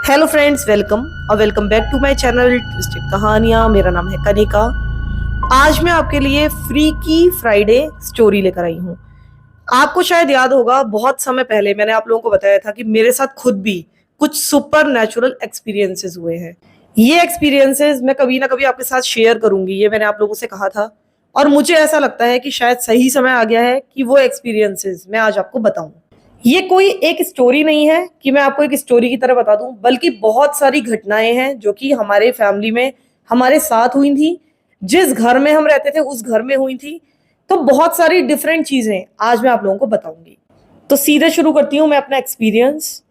Hello friends, welcome और welcome back to my channel twisted कहानियां। मेरा नाम है कनिका। आज मैं आपके लिए फ्री की फ्राइडे स्टोरी लेकर आई हूँ। आपको शायद याद होगा, बहुत समय पहले मैंने आप लोगों को बताया था कि मेरे साथ खुद भी कुछ सुपर नेचुरल एक्सपीरियंसेस हुए हैं। ये एक्सपीरियंसेस मैं कभी ना कभी आपके साथ शेयर करूंगी, ये मैंने आप लोगों से कहा था। और मुझे ऐसा लगता है कि शायद सही समय आ गया है कि वो एक्सपीरियंसेस मैं आज आपको बताऊं। ये कोई एक स्टोरी नहीं है कि मैं आपको एक स्टोरी की तरह बता दूं, बल्कि बहुत सारी घटनाएं हैं जो कि हमारे फैमिली में हमारे साथ हुई थी। जिस घर में हम रहते थे उस घर में हुई थी। तो बहुत सारी डिफरेंट चीजें आज मैं आप लोगों को बताऊंगी। तो सीधे शुरू करती हूँ मैं अपना एक्सपीरियंस।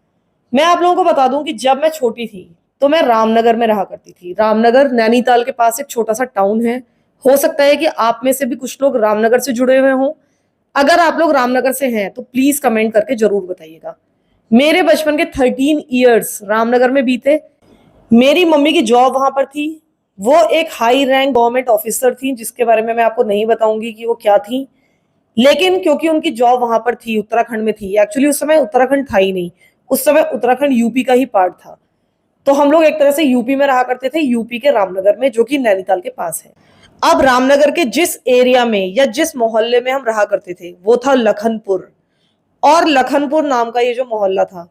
मैं आप लोगों को बता दूं कि जब मैं छोटी थी तो मैं रामनगर में रहा करती थी। रामनगर नैनीताल के पास एक छोटा सा टाउन है। हो सकता है कि आप में से भी कुछ लोग रामनगर से जुड़े हुए हों। अगर आप लोग रामनगर से हैं तो प्लीज कमेंट करके जरूर बताइएगा। मेरे बचपन के 13 इयर्स रामनगर में बीते। मेरी मम्मी की जॉब वहां पर थी। वो एक हाई रैंक गवर्नमेंट ऑफिसर थी, जिसके बारे में मैं आपको नहीं बताऊंगी कि वो क्या थी। लेकिन क्योंकि उनकी जॉब वहां पर थी, उत्तराखंड में थी। एक्चुअली उस समय उत्तराखंड था ही नहीं, उस समय उत्तराखंड यूपी का ही पार्ट था। तो हम लोग एक तरह से यूपी में रहा करते थे, यूपी के रामनगर में, जो कि नैनीताल के पास है। अब रामनगर के जिस एरिया में या जिस मोहल्ले में हम रहा करते थे वो था लखनपुर। और लखनपुर नाम का ये जो मोहल्ला था,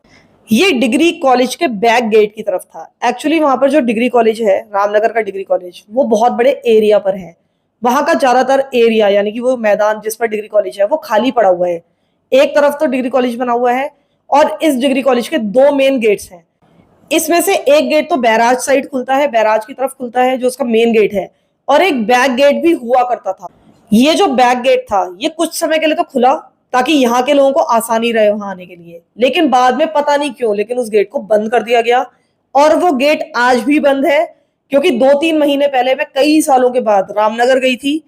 ये डिग्री कॉलेज के बैक गेट की तरफ था। एक्चुअली वहां पर जो डिग्री कॉलेज है, रामनगर का डिग्री कॉलेज, वो बहुत बड़े एरिया पर है। वहां का ज्यादातर एरिया, यानी कि वो मैदान जिस पर डिग्री कॉलेज है, वो खाली पड़ा हुआ है। एक तरफ तो डिग्री कॉलेज बना हुआ है और इस डिग्री कॉलेज के दो मेन गेट्स हैं। इसमें से एक गेट तो बैराज साइड खुलता है, बैराज की तरफ खुलता है, जो उसका मेन गेट है। और एक बैक गेट भी हुआ करता था। ये जो बैक गेट था, ये कुछ समय के लिए तो खुला ताकि यहाँ के लोगों को आसानी रहे वहां आने के लिए। लेकिन बाद में पता नहीं क्यों, लेकिन उस गेट को बंद कर दिया गया। और वो गेट आज भी बंद है, क्योंकि 2-3 महीने पहले मैं कई सालों के बाद रामनगर गई थी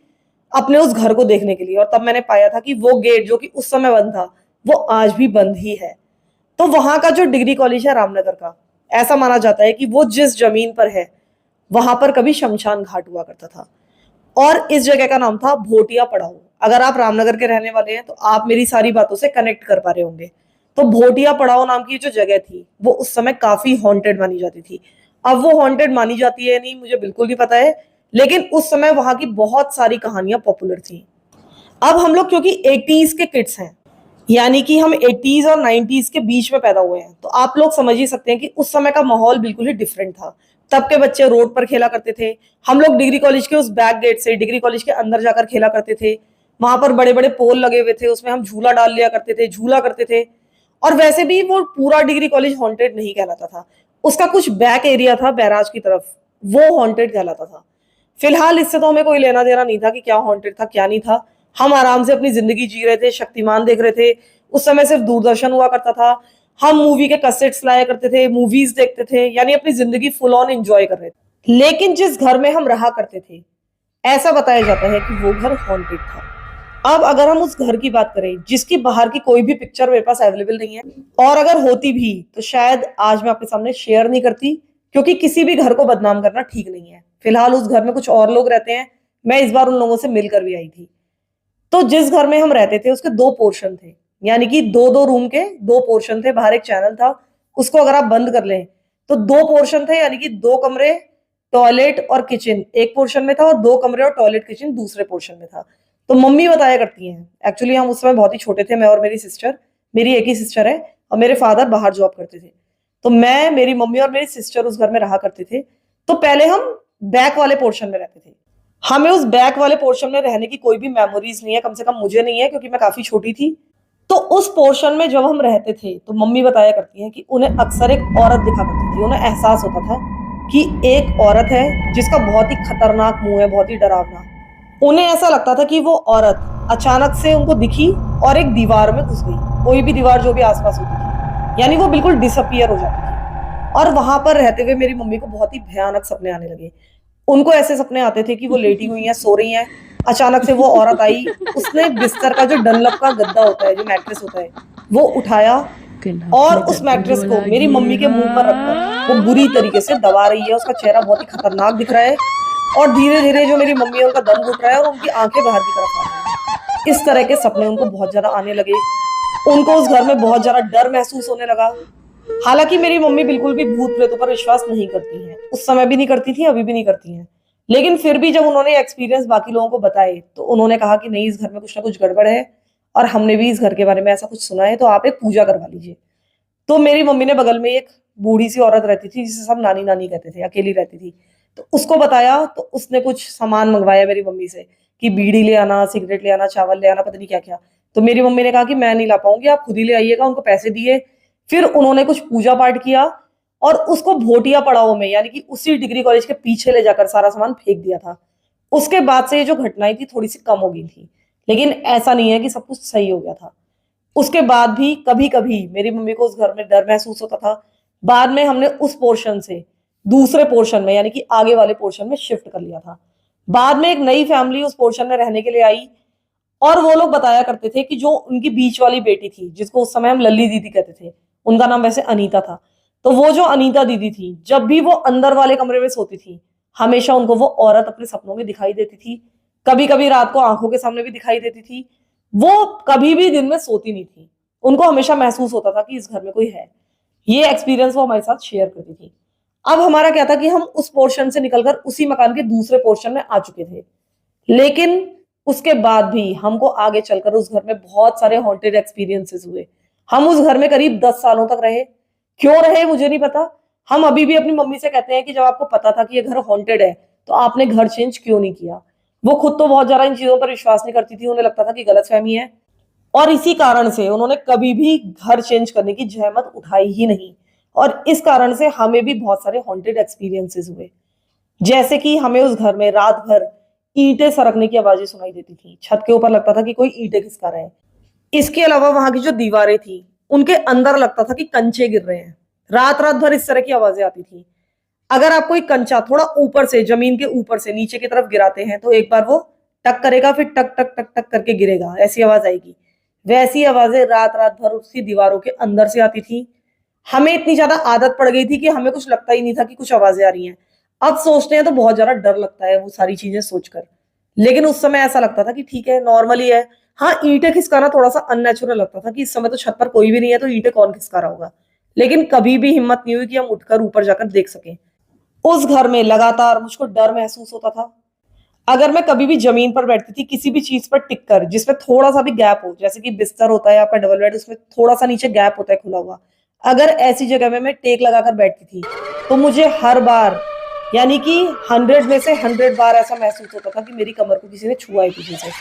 अपने उस घर को देखने के लिए। और तब मैंने पाया था कि वो गेट जो कि उस समय बंद था, वो आज भी बंद ही है। तो वहां का जो डिग्री कॉलेज है रामनगर का, ऐसा माना जाता है कि वो जिस जमीन पर है वहां पर कभी शमशान घाट हुआ करता था। और इस जगह का नाम था भोटिया पड़ाव। अगर आप रामनगर के रहने वाले हैं तो आप मेरी सारी बातों से कनेक्ट कर पा रहे होंगे। तो भोटिया पड़ाव नाम की जो जगह थी, वो उस समय काफी हॉन्टेड मानी जाती थी। अब वो हॉन्टेड मानी जाती है नहीं, मुझे बिल्कुल नहीं पता है। लेकिन उस समय वहां की बहुत सारी कहानियां पॉपुलर थी। अब हम लोग क्योंकि 80s के किड्स हैं, यानी कि हम 80s और 90s के बीच में पैदा हुए हैं, तो आप लोग समझ ही सकते हैं कि उस समय का माहौल बिल्कुल ही डिफरेंट था। तब के बच्चे रोड पर खेला करते थे। हम लोग डिग्री कॉलेज के उस बैक गेट से डिग्री कॉलेज के अंदर जाकर खेला करते थे। वहां पर बड़े बड़े पोल लगे हुए थे, उसमें हम झूला डाल लिया करते थे, झूला करते थे। और वैसे भी वो पूरा डिग्री कॉलेज हॉन्टेड नहीं कहलाता था। उसका कुछ बैक एरिया था बैराज की तरफ, वो हॉन्टेड कहलाता था। फिलहाल इससे तो हमें कोई लेना देना नहीं था कि क्या हॉन्टेड था क्या नहीं था। हम आराम से अपनी जिंदगी जी रहे थे, शक्तिमान देख रहे थे। उस समय सिर्फ दूरदर्शन हुआ करता था। हम मूवी के कैसेट्स लाया करते थे, मूवीज देखते थे, यानी अपनी जिंदगी फुल ऑन एंजॉय कर रहे थे। लेकिन जिस घर में हम रहा करते थे, ऐसा बताया जाता है कि वो घर हॉन्टेड था। अब अगर हम उस घर की बात करें जिसकी बाहर की कोई भी पिक्चर मेरे पास अवेलेबल नहीं है, और अगर होती भी तो शायद आज मैं आपके सामने शेयर नहीं करती, क्योंकि किसी भी घर को बदनाम करना ठीक नहीं है। फिलहाल उस घर में कुछ और लोग रहते हैं। मैं इस बार उन लोगों से मिलकर भी आई थी। तो जिस घर में हम रहते थे उसके दो पोर्शन थे, यानी कि दो दो रूम के दो पोर्शन थे। बाहर एक चैनल था, उसको अगर आप बंद कर लें तो दो पोर्शन थे, यानी कि दो कमरे, टॉयलेट और किचन एक पोर्शन में था, और दो कमरे और टॉयलेट किचन दूसरे पोर्शन में था। तो मम्मी बताया करती हैं, एक्चुअली हम उस समय बहुत ही छोटे थे, मैं और मेरी सिस्टर, मेरी एक ही सिस्टर है, और मेरे फादर बाहर जॉब करते थे। तो मैं, मेरी मम्मी और मेरी सिस्टर उस घर में रहा करते थे। तो पहले हम बैक वाले पोर्शन में रहते थे। हमें उस बैक वाले पोर्शन में रहने की कोई भी मेमोरीज नहीं है, कम से कम मुझे नहीं है, क्योंकि मैं काफी छोटी थी। तो उस पोर्शन में जब हम रहते थे तो मम्मी बताया करती हैं कि उन्हें अक्सर एक औरत दिखा करती थी। उन्हें एहसास होता था कि एक औरत है जिसका बहुत ही खतरनाक मुंह है, बहुत ही डरावना। उन्हें ऐसा लगता था कि वो औरत अचानक से उनको दिखी और एक दीवार में घुस गई, कोई भी दीवार जो भी आसपास होती थी, यानी वो बिल्कुल डिसअपियर हो जाती थी। और वहां पर रहते हुए मेरी मम्मी को बहुत ही भयानक सपने आने लगे। उनको ऐसे सपने आते थे कि वो लेटी हुई हैं, सो रही हैं, अचानक से वो औरत आई, उसने बिस्तर का जो डनलप का गद्दा होता है, जो मैट्रेस होता है, वो उठाया और उस मैट्रेस को मेरी मम्मी के मुंह पर रखकर वो बुरी तरीके से दबा रही है। उसका चेहरा बहुत ही खतरनाक दिख रहा है, और धीरे धीरे जो मेरी मम्मी है उनका दम घुट रहा है और उनकी आंखें बाहर की तरफ आ रही है। इस तरह के सपने उनको बहुत ज्यादा आने लगे। उनको उस घर में बहुत ज्यादा डर महसूस होने लगा। हालांकि मेरी मम्मी बिल्कुल भी भूत प्रेतों पर विश्वास नहीं करती हैं, उस समय भी नहीं करती थी, अभी भी नहीं करती हैं। लेकिन फिर भी जब उन्होंने एक्सपीरियंस बाकी लोगों को बताए तो उन्होंने कहा कि नहीं, इस घर में कुछ ना कुछ गड़बड़ है और हमने भी इस घर के बारे में ऐसा कुछ सुना है, तो आप एक पूजा करवा लीजिए। तो मेरी मम्मी ने बगल में एक बूढ़ी सी औरत रहती थी जिसे सब नानी नानी कहते थे, अकेली रहती थी, तो उसको बताया, तो उसने कुछ सामान मंगवाया मेरी मम्मी से कि बीड़ी ले आना, सिगरेट ले आना, चावल ले आना, पता नहीं क्या क्या। तो मेरी मम्मी ने कहा कि मैं नहीं ला पाऊंगी, आप खुद ही ले आइएगा। उनको पैसे दिए, फिर उन्होंने कुछ पूजा पाठ किया और उसको भोटिया पड़ाव में, यानी कि उसी डिग्री कॉलेज के पीछे ले जाकर सारा सामान फेंक दिया था। उसके बाद से ये जो घटनाएं थी थोड़ी सी कम हो गई थी, लेकिन ऐसा नहीं है कि सब कुछ सही हो गया था। उसके बाद भी कभी कभी मेरी मम्मी को उस घर में डर महसूस होता था। बाद में हमने उस पोर्शन से दूसरे पोर्शन में, यानी कि आगे वाले पोर्शन में शिफ्ट कर लिया था। बाद में एक नई फैमिली उस पोर्शन में रहने के लिए आई और वो लोग बताया करते थे कि जो उनकी बीच वाली बेटी थी, जिसको उस समय हम लल्ली दीदी कहते थे, उनका नाम वैसे अनीता था। तो वो जो अनीता दीदी थी, जब भी वो अंदर वाले कमरे में सोती थी, हमेशा उनको वो औरत अपने सपनों में दिखाई देती थी। कभी कभी रात को आंखों के सामने भी दिखाई देती थी। वो कभी भी दिन में सोती नहीं थी, उनको हमेशा महसूस होता था कि इस घर में कोई है। ये एक्सपीरियंस वो हमारे साथ शेयर करती थी। अब हमारा क्या था कि हम उस पोर्शन से निकलकर उसी मकान के दूसरे पोर्शन में आ चुके थे, लेकिन उसके बाद भी हमको आगे चलकर उस घर में बहुत सारे हॉन्टेड एक्सपीरियंसेस हुए। हम उस घर में करीब 10 सालों तक रहे। क्यों रहे मुझे नहीं पता। हम अभी भी अपनी मम्मी से कहते हैं कि जब आपको पता था कि ये घर हॉन्टेड है तो आपने घर चेंज क्यों नहीं किया। वो खुद तो बहुत ज्यादा इन चीजों पर विश्वास नहीं करती थी, उन्हें लगता था कि गलतफहमी है, और इसी कारण से उन्होंने कभी भी घर चेंज करने की जहमत उठाई ही नहीं। और इस कारण से हमें भी बहुत सारे हॉन्टेड एक्सपीरियंसेस हुए। जैसे कि हमें उस घर में रात भर ईंटें सरकने की आवाजें सुनाई देती थी, छत के ऊपर लगता था कि कोई ईंटें खिसका रहा है। इसके अलावा वहां की जो दीवारें थी उनके अंदर लगता था कि कंचे गिर रहे हैं। रात रात भर इस तरह की आवाजें आती थी। अगर आप कोई कंचा थोड़ा ऊपर से, जमीन के ऊपर से नीचे की तरफ गिराते हैं तो एक बार वो टक करेगा, फिर टक टक टक टक करके गिरेगा, ऐसी आवाज आएगी। वैसी आवाजें रात रात भर उसकी दीवारों के अंदर से आती थी। हमें इतनी ज्यादा आदत पड़ गई थी कि हमें कुछ लगता ही नहीं था कि कुछ आवाजें आ रही हैं। अब सोचते हैं तो बहुत ज्यादा डर लगता है वो सारी चीजें सोचकर, लेकिन उस समय ऐसा लगता था कि ठीक है, नॉर्मली है। हाँ, ईंटें खिसकाना थोड़ा सा अननेचुरल लगता था कि इस समय तो छत पर कोई भी नहीं है तो ईंटें कौन खिसका रहा होगा, लेकिन कभी भी हिम्मत नहीं हुई कि हम उठकर ऊपर जाकर देख सकें। उस घर में लगातार मुझको डर महसूस होता था। अगर मैं कभी भी जमीन पर बैठती थी किसी भी चीज पर टिक कर जिसमें थोड़ा सा भी गैप हो, जैसे कि बिस्तर होता है आपका डबल बेड, उसमें थोड़ा सा नीचे गैप होता है खुला हुआ, अगर ऐसी जगह में मैं टेक लगाकर बैठती थी तो मुझे हर बार, यानी कि 100 में से 100 बार ऐसा महसूस होता था कि मेरी कमर को किसी ने छुआ है पीछे से।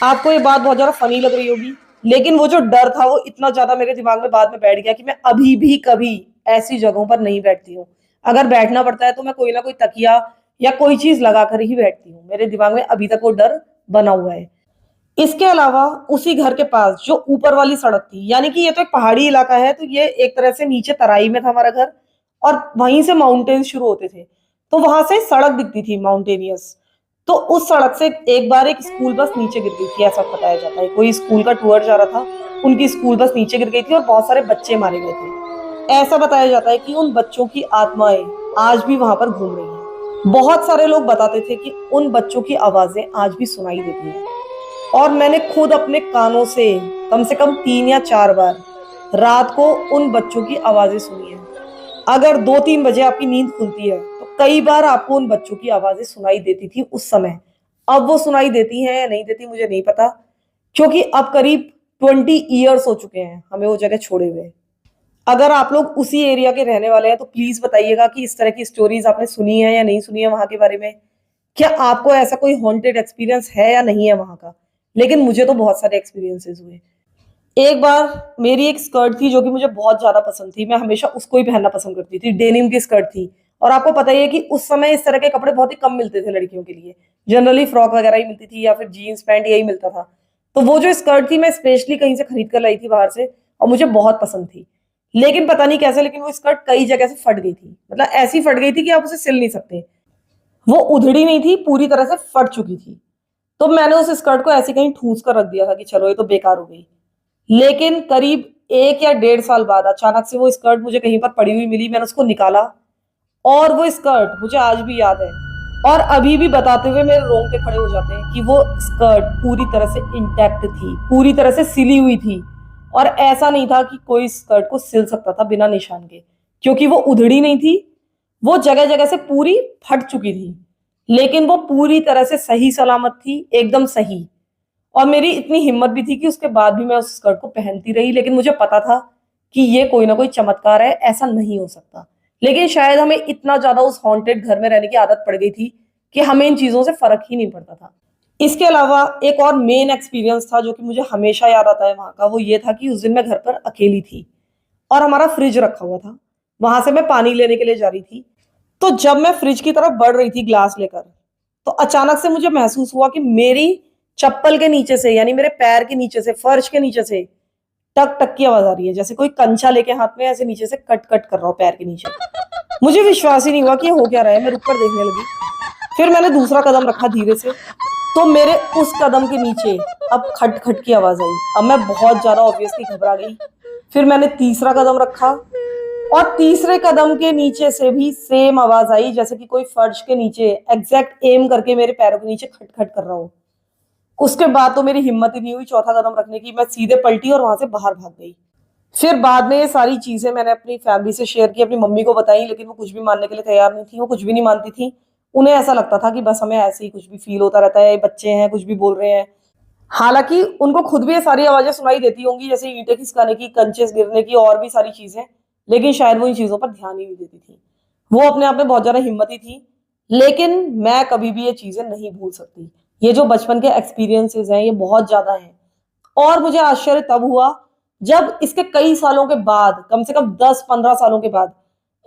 आपको ये बात बहुत ज्यादा फनी लग रही होगी, लेकिन वो जो डर था वो इतना ज्यादा मेरे दिमाग में बाद में बैठ गया कि मैं अभी भी कभी ऐसी जगहों पर नहीं बैठती हूँ। अगर बैठना पड़ता है तो मैं कोई ना कोई तकिया या कोई चीज लगाकर ही बैठती हूँ। मेरे दिमाग में अभी तक वो डर बना हुआ है। इसके अलावा उसी घर के पास जो ऊपर वाली सड़क थी, यानी कि ये तो एक पहाड़ी इलाका है, तो ये एक तरह से नीचे तराई में था हमारा घर और वहीं से माउंटेन शुरू होते थे, तो वहां से सड़क दिखती थी माउंटेनियस। तो उस सड़क से एक बार एक स्कूल बस नीचे गिर गई थी, ऐसा बताया जाता है। कोई स्कूल का टूर जा रहा था, उनकी स्कूल बस नीचे गिर गई थी और बहुत सारे बच्चे मारे गए थे। ऐसा बताया जाता है कि उन बच्चों की आत्माएं आज भी वहां पर घूम रही हैं। बहुत सारे लोग बताते थे कि उन बच्चों की आवाजें आज भी सुनाई देती हैं, और मैंने खुद अपने कानों से कम 3 या 4 बार रात को उन बच्चों की आवाजें सुनी है। अगर 2-3 बजे आपकी नींद खुलती है तो कई बार आपको उन बच्चों की आवाजें सुनाई देती थी उस समय। अब वो सुनाई देती हैं या नहीं देती मुझे नहीं पता, क्योंकि अब करीब 20 ईयर्स हो चुके हैं हमें वो जगह छोड़े हुए। अगर आप लोग उसी एरिया के रहने वाले हैं तो प्लीज बताइएगा कि इस तरह की स्टोरीज आपने सुनी है या नहीं सुनी है वहां के बारे में। क्या आपको ऐसा कोई हॉन्टेड एक्सपीरियंस है या नहीं है वहां का। लेकिन मुझे तो बहुत सारे एक्सपीरियंसेस हुए। एक बार मेरी एक स्कर्ट थी जो कि मुझे बहुत ज्यादा पसंद थी, मैं हमेशा उसको ही पहनना पसंद करती थी। डेनिम की स्कर्ट थी, और आपको पता ही है कि उस समय इस तरह के कपड़े बहुत ही कम मिलते थे लड़कियों के लिए। जनरली फ्रॉक वगैरह ही मिलती थी या फिर जीन्स पैंट, यही मिलता था। तो वो जो स्कर्ट थी मैं स्पेशली कहीं से खरीद कर लाई थी बाहर से, और मुझे बहुत पसंद थी। लेकिन पता नहीं कैसे, लेकिन वो स्कर्ट कई जगह से फट गई थी। मतलब ऐसी फट गई थी कि आप उसे सिल नहीं सकते। वो उधड़ी नहीं थी, पूरी तरह से फट चुकी थी। तो मैंने उस स्कर्ट को ऐसे कहीं ठूस कर रख दिया था कि चलो ये तो बेकार हो गई। लेकिन करीब 1 या 1.5 साल बाद अचानक से वो स्कर्ट मुझे कहीं पर पड़ी हुई मिली। मैंने उसको निकाला और वो स्कर्ट मुझे आज भी याद है, और अभी भी बताते हुए मेरे रोंगटे खड़े हो जाते हैं कि वो स्कर्ट पूरी तरह से इंटैक्ट थी, पूरी तरह से सिली हुई थी, और ऐसा नहीं था कि कोई स्कर्ट को सिल सकता था बिना निशान के, क्योंकि वो उधड़ी नहीं थी, वो जगह जगह से पूरी फट चुकी थी, लेकिन वो पूरी तरह से सही सलामत थी, एकदम सही। और मेरी इतनी हिम्मत भी थी कि उसके बाद भी मैं उस स्कर्ट को पहनती रही, लेकिन मुझे पता था कि ये कोई ना कोई चमत्कार है, ऐसा नहीं हो सकता। लेकिन शायद हमें इतना ज्यादा उस हॉन्टेड घर में रहने की आदत पड़ गई थी कि हमें इन चीजों से फर्क ही नहीं पड़ता था। इसके अलावा एक और मेन एक्सपीरियंस था जो कि मुझे हमेशा याद आता है वहां का, वो ये था कि उस दिन मैं घर पर अकेली थी और हमारा फ्रिज रखा हुआ था। वहां से मैं पानी लेने के लिए जा रही थी। तो जब मैं फ्रिज की तरफ बढ़ रही थी ग्लास लेकर, तो अचानक से मुझे महसूस हुआ कि मेरी चप्पल के नीचे से, यानी मेरे पैर के नीचे से, फर्श के नीचे से टक टक की आवाज आ रही है, जैसे कोई कंचा लेके हाथ में ऐसे नीचे से कट कट कर रहा हो पैर के नीचे। मुझे विश्वास ही नहीं हुआ कि ये हो क्या रहा है। मैं रुककर देखने लगी। फिर मैंने दूसरा कदम रखा धीरे से, तो मेरे उस कदम के नीचे अब खट खट की आवाज आई। अब मैं बहुत ज्यादा ऑब्वियसली घबरा गई। फिर मैंने तीसरा कदम रखा और तीसरे कदम के नीचे से भी सेम आवाज आई, जैसे कि कोई फर्श के नीचे एग्जैक्ट एम करके मेरे पैरों के नीचे खट खट कर रहा हो। उसके बाद तो मेरी हिम्मत ही नहीं हुई चौथा कदम रखने की। मैं सीधे पलटी और वहां से बाहर भाग गई। फिर बाद में ये सारी चीजें मैंने अपनी फैमिली से शेयर की, अपनी मम्मी को बताई, लेकिन वो कुछ भी मानने के लिए तैयार नहीं थी। वो कुछ भी नहीं मानती थी। उन्हें ऐसा लगता था कि बस हमें ऐसे ही कुछ भी फील होता रहता है, बच्चे हैं कुछ भी बोल रहे हैं। हालांकि उनको खुद भी ये सारी आवाजें सुनाई देती होंगी, जैसे ईंटें खिसकाने की, कंचे गिरने की और भी सारी चीजें, लेकिन शायद वो इन चीजों पर ध्यान ही नहीं देती थी। वो अपने आप में बहुत ज्यादा हिम्मती थी। लेकिन मैं कभी भी ये चीजें नहीं भूल सकती। ये जो बचपन के एक्सपीरियंसेस हैं ये बहुत ज्यादा हैं। और मुझे आश्चर्य तब हुआ जब इसके कई सालों के बाद, कम से कम 10-15 सालों के बाद,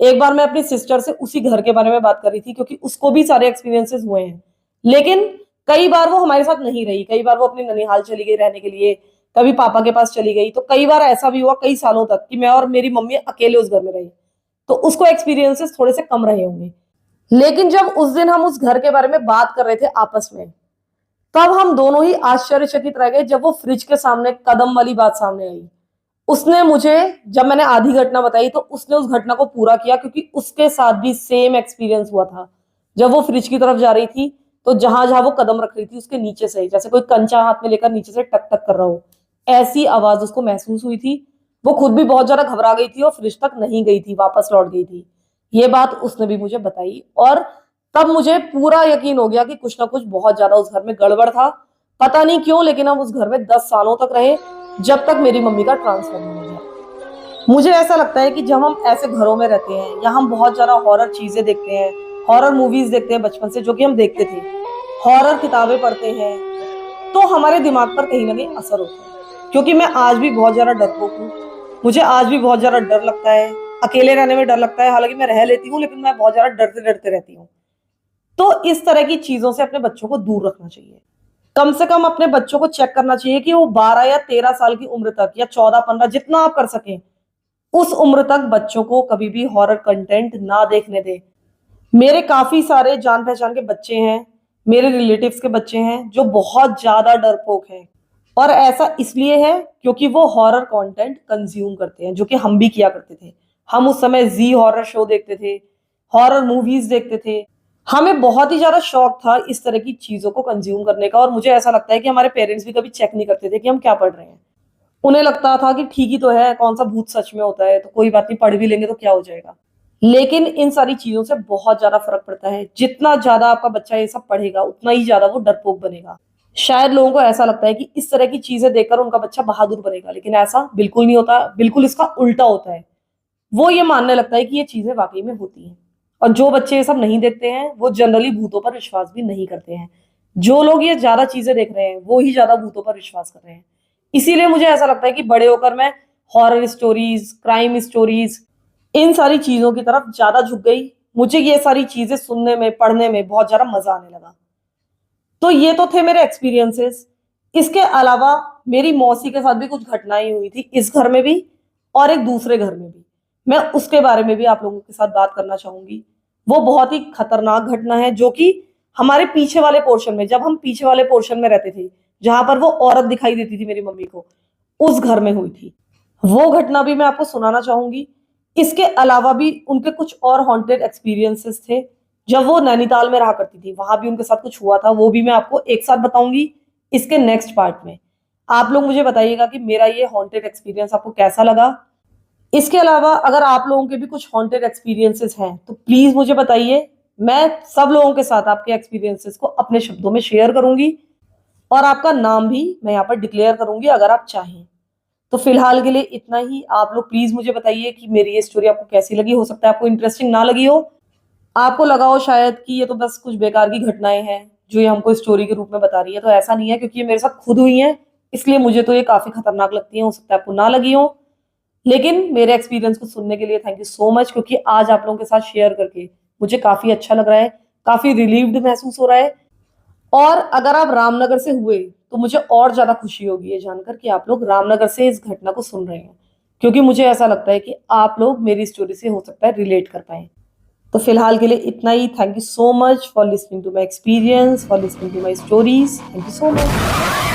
एक बार मैं अपनी सिस्टर से उसी घर के बारे में बात कर रही थी, क्योंकि उसको भी सारे एक्सपीरियंसेस हुए हैं। लेकिन कई बार वो हमारे साथ नहीं रही, कई बार वो अपने ननिहाल चली गई रहने के लिए, कभी पापा के पास चली गई। तो कई बार ऐसा भी हुआ कई सालों तक कि मैं और मेरी मम्मी अकेले उस घर में रही। तो उसको एक्सपीरियंसेस थोड़े से कम रहे होंगे। लेकिन जब उस दिन हम उस घर के बारे में बात कर रहे थे आपस में, तब हम दोनों ही आश्चर्यचकित रह गए जब वो फ्रिज के सामने कदम वाली बात सामने आई। उसने मुझे, जब मैंने आधी घटना बताई तो उसने उस घटना को पूरा किया, क्योंकि उसके साथ भी सेम एक्सपीरियंस हुआ था। जब वो फ्रिज की तरफ जा रही थी तो जहां जहां वो कदम रख रही थी उसके नीचे से जैसे कोई कंचा हाथ में लेकर नीचे से टक टक कर रहा हो, ऐसी आवाज उसको महसूस हुई थी। वो खुद भी बहुत ज्यादा घबरा गई थी और फ्रिज तक नहीं गई थी, वापस लौट गई थी। ये बात उसने भी मुझे बताई और तब मुझे पूरा यकीन हो गया कि कुछ ना कुछ बहुत ज्यादा उस घर में गड़बड़ था। पता नहीं क्यों, लेकिन हम उस घर में 10 सालों तक रहे, जब तक मेरी मम्मी का ट्रांसफर नहीं हो गया। मुझे ऐसा लगता है कि जब हम ऐसे घरों में रहते हैं या हम बहुत ज्यादा हॉरर चीजें देखते हैं, हॉरर मूवीज देखते हैं बचपन से, जो कि हम देखते थे, हॉरर किताबें पढ़ते हैं, तो हमारे दिमाग पर कहीं ना कहीं असर होता है। क्योंकि मैं आज भी बहुत ज्यादा डरपोक हूँ। मुझे आज भी बहुत ज्यादा डर लगता है, अकेले रहने में डर लगता है। हालांकि मैं रह लेती हूँ, लेकिन मैं बहुत ज्यादा डरते डरते रहती हूँ। तो इस तरह की चीजों से अपने बच्चों को दूर रखना चाहिए। कम से कम अपने बच्चों को चेक करना चाहिए कि वो 12 या 13 साल की उम्र तक, या 14-15, जितना आप कर सकें, उस उम्र तक बच्चों को कभी भी हॉरर कंटेंट ना देखने दें। मेरे काफी सारे जान पहचान के बच्चे हैं, मेरे रिलेटिव्स के बच्चे हैं, जो बहुत ज्यादा डरपोक हैं। और ऐसा इसलिए है क्योंकि वो हॉरर कंटेंट कंज्यूम करते हैं, जो कि हम भी किया करते थे। हम उस समय जी हॉरर शो देखते थे, हॉरर मूवीज देखते थे। हमें बहुत ही ज्यादा शौक था इस तरह की चीजों को कंज्यूम करने का। और मुझे ऐसा लगता है कि हमारे पेरेंट्स भी कभी चेक नहीं करते थे कि हम क्या पढ़ रहे हैं। उन्हें लगता था कि ठीक ही तो है, कौन सा भूत सच में होता है, तो कोई बात नहीं, पढ़ भी लेंगे तो क्या हो जाएगा। लेकिन इन सारी चीजों से बहुत ज्यादा फर्क पड़ता है। जितना ज्यादा आपका बच्चा ये सब पढ़ेगा, उतना ही ज्यादा वो डरपोक बनेगा। शायद लोगों को ऐसा लगता है कि इस तरह की चीजें देखकर उनका बच्चा बहादुर बनेगा, लेकिन ऐसा बिल्कुल नहीं होता। बिल्कुल इसका उल्टा होता है। वो ये मानने लगता है कि ये चीजें वाकई में होती हैं। और जो बच्चे ये सब नहीं देखते हैं वो जनरली भूतों पर विश्वास भी नहीं करते हैं। जो लोग ये ज्यादा चीजें देख रहे हैं वो ही ज्यादा भूतों पर विश्वास कर रहे हैं। इसीलिए मुझे ऐसा लगता है कि बड़े होकर मैं हॉरर स्टोरीज, क्राइम स्टोरीज, इन सारी चीजों की तरफ ज्यादा झुक गई। मुझे ये सारी चीजें सुनने में, पढ़ने में बहुत ज्यादा मजा आने लगा। तो ये तो थे मेरे एक्सपीरियंसेस। इसके अलावा मेरी मौसी के साथ भी कुछ घटनाएं हुई थी, इस घर में भी और एक दूसरे घर में भी। मैं उसके बारे में भी आप लोगों के साथ बात करना चाहूंगी। वो बहुत ही खतरनाक घटना है, जो कि हमारे पीछे वाले पोर्शन में, जब हम पीछे वाले पोर्शन में रहते थे, जहां पर वो औरत दिखाई देती थी मेरी मम्मी को, उस घर में हुई थी। वो घटना भी मैं आपको सुनाना चाहूंगी। इसके अलावा भी उनके कुछ और हॉन्टेड एक्सपीरियंसेस थे। जब वो नैनीताल में रहा करती थी, वहां भी उनके साथ कुछ हुआ था, वो भी मैं आपको एक साथ बताऊंगी इसके नेक्स्ट पार्ट में। आप लोग मुझे बताइएगा कि मेरा ये हॉन्टेड एक्सपीरियंस आपको कैसा लगा। इसके अलावा अगर आप लोगों के भी कुछ हॉन्टेड एक्सपीरियंसेस हैं तो प्लीज मुझे बताइए। मैं सब लोगों के साथ आपके एक्सपीरियंसेस को अपने शब्दों में शेयर करूंगी और आपका नाम भी मैं यहाँ पर डिक्लेयर करूंगी अगर आप चाहें। तो फिलहाल के लिए इतना ही। आप लोग प्लीज मुझे बताइए कि मेरी ये स्टोरी आपको कैसी लगी। हो सकता है आपको इंटरेस्टिंग ना लगी हो, आपको लगा हो शायद कि ये तो बस कुछ बेकार की घटनाएं हैं जो ये हमको स्टोरी के रूप में बता रही है। तो ऐसा नहीं है, क्योंकि ये मेरे साथ खुद हुई है, इसलिए मुझे तो ये काफी खतरनाक लगती है। हो सकता है आपको ना लगी हो, लेकिन मेरे एक्सपीरियंस को सुनने के लिए थैंक यू सो मच, क्योंकि आज आप लोगों के साथ शेयर करके मुझे काफी अच्छा लग रहा है, काफी रिलीव्ड महसूस हो रहा है। और अगर आप रामनगर से हुए तो मुझे और ज्यादा खुशी होगी ये जानकर कि आप लोग रामनगर से इस घटना को सुन रहे हैं, क्योंकि मुझे ऐसा लगता है कि आप लोग मेरी स्टोरी से हो सकता है रिलेट कर पाए। तो फिलहाल के लिए इतना ही। Thank you so much for listening to my experience, for listening to my stories. Thank you so much.